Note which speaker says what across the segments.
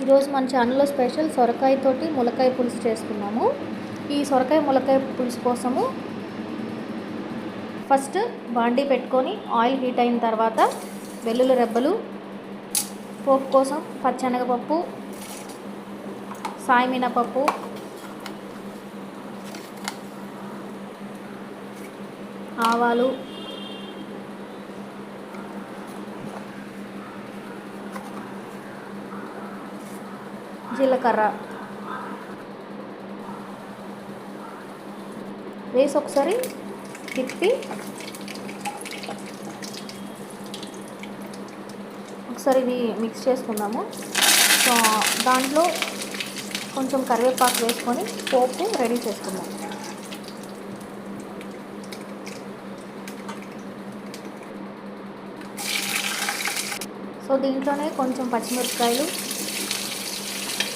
Speaker 1: ఈరోజు మన ఛానల్లో స్పెషల్ సొరకాయతోటి ములక్కాయ పులుసు చేసుకున్నాము. ఈ సొరకాయ ములక్కాయ పులుసు కోసము ఫస్ట్ బాండీ పెట్టుకొని ఆయిల్ హీట్ అయిన తర్వాత వెల్లుల్లి రెబ్బలు, పోపు కోసం పచ్చెనగపప్పు, సాయి మినపప్పు, ఆవాలు, జీలకర్ర వేసి ఒకసారి తిప్పి ఒకసారి ఇది మిక్స్ చేసుకుందాము. సో దాంట్లో కొంచెం కరివేపాకు వేసుకొని పోపు రెడీ చేసుకుందాం. సో దీంట్లోనే కొంచెం పచ్చిమిరపకాయలు,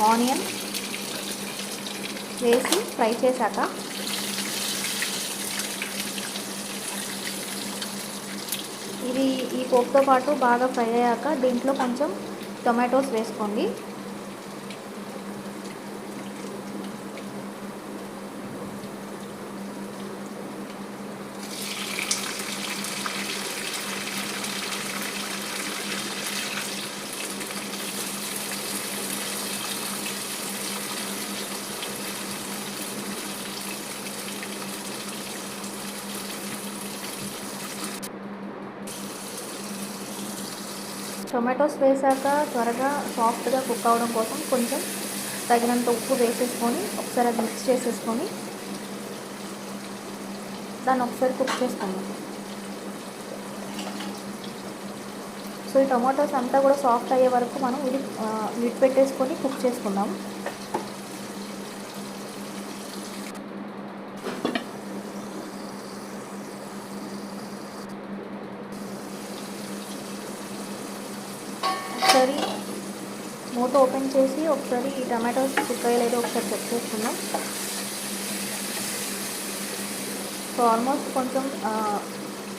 Speaker 1: ఆనియన్ వేసి ఫ్రై చేశాక ఇది ఈ పోపుతో పాటు బాగా ఫ్రై అయ్యాక దీంట్లో కొంచెం టొమాటోస్ వేసుకోండి. టొమాటోస్ వేసాక త్వరగా సాఫ్ట్గా కుక్ అవ్వడం కోసం కొంచెం తగినంత ఉప్పు వేసేసుకొని ఒకసారి అది మిక్స్ చేసేసుకొని దాన్ని ఒకసారి కుక్ చేసుకుందాం. సో ఈ టొమాటోస్ అంతా కూడా సాఫ్ట్ అయ్యే వరకు మనం ఇది లిడ్ పెట్టేసుకొని కుక్ చేసుకుందాం. ఒకసారి మూత ఓపెన్ చేసి ఒకసారి ఈ టమాటోస్ కుక్ అయ్యలేదో ఒకసారి చెక్ చేసుకుందాం. సో ఆల్మోస్ట్ కొంచెం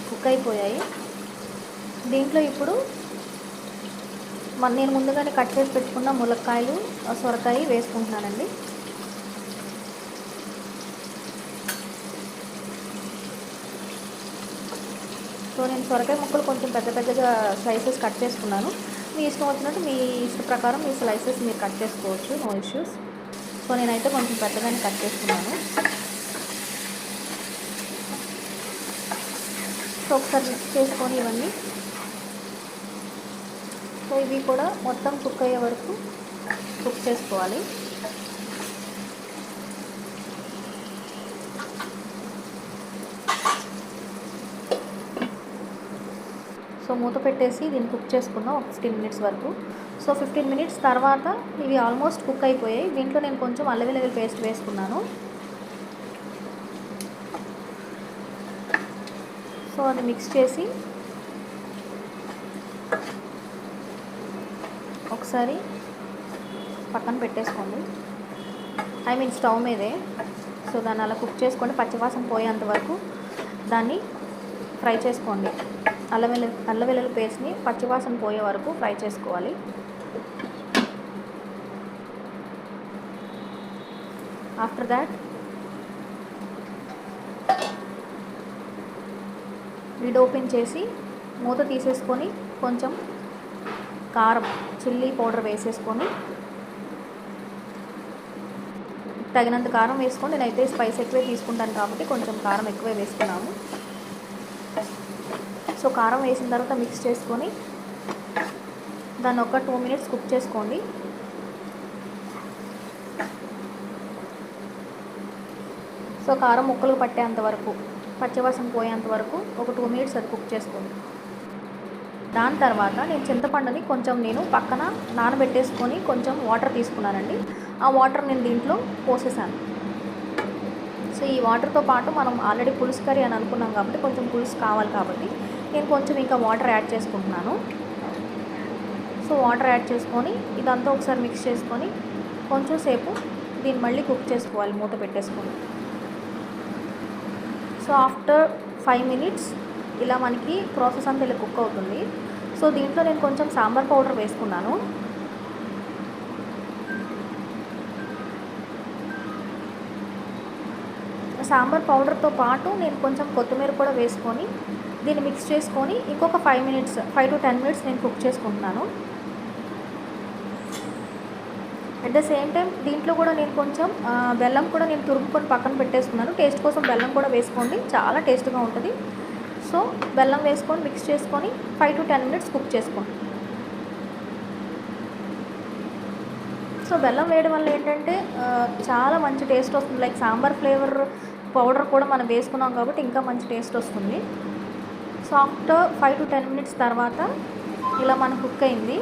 Speaker 1: కుక్ అయిపోయాయి. దీంట్లో ఇప్పుడు నేను ముందుగానే కట్ చేసి పెట్టుకున్న ములక్కాయలు, సొరకాయ వేసుకుంటున్నానండి. సో నేను సొరకాయ ముక్కలు కొంచెం పెద్ద పెద్దగా స్లైసెస్ కట్ చేసుకున్నాను. మీ ఇష్టం వచ్చినట్టు మీ ఇష్ట ప్రకారం మీ స్లైసెస్ మీరు కట్ చేసుకోవచ్చు, నో ఇష్యూస్. సో నేనైతే కొంచెం పెద్దగానే కట్ చేసుకున్నాను. సో ఒకసారి మిక్స్ చేసుకొని ఇవన్నీ సో ఇవి కూడా మొత్తం కుక్ అయ్యే వరకు కుక్ చేసుకోవాలి. సో మూత పెట్టేసి దీన్ని కుక్ చేసుకున్నాం ఒక 15 మినిట్స్ వరకు. సో 15 మినిట్స్ తర్వాత ఇవి ఆల్మోస్ట్ కుక్ అయిపోయాయి. దీంట్లో నేను కొంచెం అల్లం వెల్లుల్లి పేస్ట్ వేసుకున్నాను. సో అది మిక్స్ చేసి ఒకసారి పక్కన పెట్టేసుకోండి. స్టవ్ మీదే. సో దాన్ని అలా కుక్ చేసుకోండి. పచ్చివాసన పోయేంత వరకు దాన్ని ఫ్రై చేసుకోండి. అల్లం వెల్లుల్లి పేస్ట్ని పచ్చివాసన పోయే వరకు ఫ్రై చేసుకోవాలి. ఆఫ్టర్ దాట్ లిడ్ ఓపెన్ చేసి మూత తీసేసుకొని కొంచెం కారం, చిల్లీ పౌడర్ వేసేసుకొని తగినంత కారం వేసుకోండి. నేనైతే స్పైస్ ఎక్కువే తీసుకుంటాను కాబట్టి కొంచెం కారం ఎక్కువే వేసుకున్నాము. సో కారం వేసిన తర్వాత మిక్స్ చేసుకొని దాన్ని ఒక 2 మినిట్స్ కుక్ చేసుకోండి. సో కారం ముక్కలు పట్టేంత వరకు, పచ్చివాసన పోయేంత వరకు ఒక 2 మినిట్స్ అది కుక్ చేసుకోండి. దాని తర్వాత నేను చింతపండుని కొంచెం పక్కన నానబెట్టేసుకొని కొంచెం వాటర్ తీసుకున్నానండి. ఆ వాటర్ నేను దీంట్లో పోసేసాను. సో ఈ వాటర్తో పాటు మనం ఆల్రెడీ పులుసు కర్రీ అని అనుకున్నాం కాబట్టి కొంచెం పులుసు కావాలి కాబట్టి నేను కొంచెం ఇంకా వాటర్ యాడ్ చేసుకుంటున్నాను. సో వాటర్ యాడ్ చేసుకొని ఇదంతా ఒకసారి మిక్స్ చేసుకొని కొంచెం సేపు దీన్ని మళ్ళీ కుక్ చేసుకోవాలి మూత పెట్టేసుకొని. సో ఆఫ్టర్ 5 మినిట్స్ ఇలా మనకి ప్రాసెస్ అంతా ఇలా కుక్ అవుతుంది. సో దీంట్లో నేను కొంచెం సాంబార్ పౌడర్ వేసుకున్నాను. సాంబార్ పౌడర్తో పాటు నేను కొంచెం కొత్తిమీర కూడా వేసుకొని దీన్ని మిక్స్ చేసుకొని ఇంకొక 5 to 10 మినిట్స్ నేను కుక్ చేసుకుంటున్నాను. అట్ ద సేమ్ టైం దీంట్లో కూడా నేను కొంచెం బెల్లం కూడా నేను తురుముకొని పక్కన పెట్టేసుకున్నాను. టేస్ట్ కోసం బెల్లం కూడా వేసుకోండి, చాలా టేస్ట్గా ఉంటుంది. సో బెల్లం వేసుకొని మిక్స్ చేసుకొని 5 to 10 మినిట్స్ కుక్ చేసుకోండి. సో బెల్లం వేయడం వల్ల ఏంటంటే చాలా మంచి టేస్ట్ వస్తుంది. లైక్ సాంబార్ ఫ్లేవర్ పౌడర్ కూడా మనం వేసుకున్నాం కాబట్టి ఇంకా మంచి టేస్ట్ వస్తుంది. సో ఆఫ్టర్ 5 to 10 మినిట్స్ తర్వాత ఇలా మన కుక్ అయింది.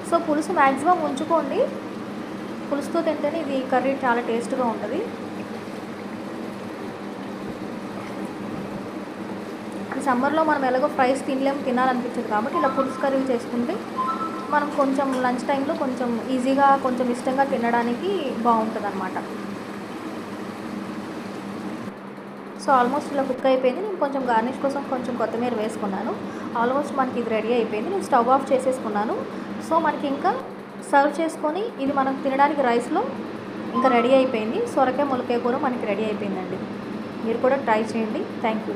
Speaker 1: సో పులుసు మ్యాక్సిమం ఉంచుకోండి, పులుసుతో తింటేనే ఇది కర్రీ చాలా టేస్ట్గా ఉంటుంది. ఈ సమ్మర్లో మనం ఎలాగో ఫ్రైస్ తినాలనిపించదు కాబట్టి ఇలా పులుసు కర్రీలు చేసుకుంటే మనం కొంచెం లంచ్ టైంలో కొంచెం ఈజీగా కొంచెం ఇష్టంగా తినడానికి బాగుంటుంది అన్నమాట. సో ఆల్మోస్ట్ ఇలా కుక్ అయిపోయింది. నేను కొంచెం గార్నిష్ కోసం కొంచెం కొత్తిమీర వేసుకున్నాను. ఆల్మోస్ట్ మనకి ఇది రెడీ అయిపోయింది. నేను స్టవ్ ఆఫ్ చేసేసుకున్నాను. సో మనకి ఇంకా సర్వ్ చేసుకొని ఇది మనం తినడానికి రైస్లో ఇంకా రెడీ అయిపోయింది. సొరకాయ ములక్కాయ కూర మనకి రెడీ అయిపోయిందండి. మీరు కూడా ట్రై చేయండి. Thank you.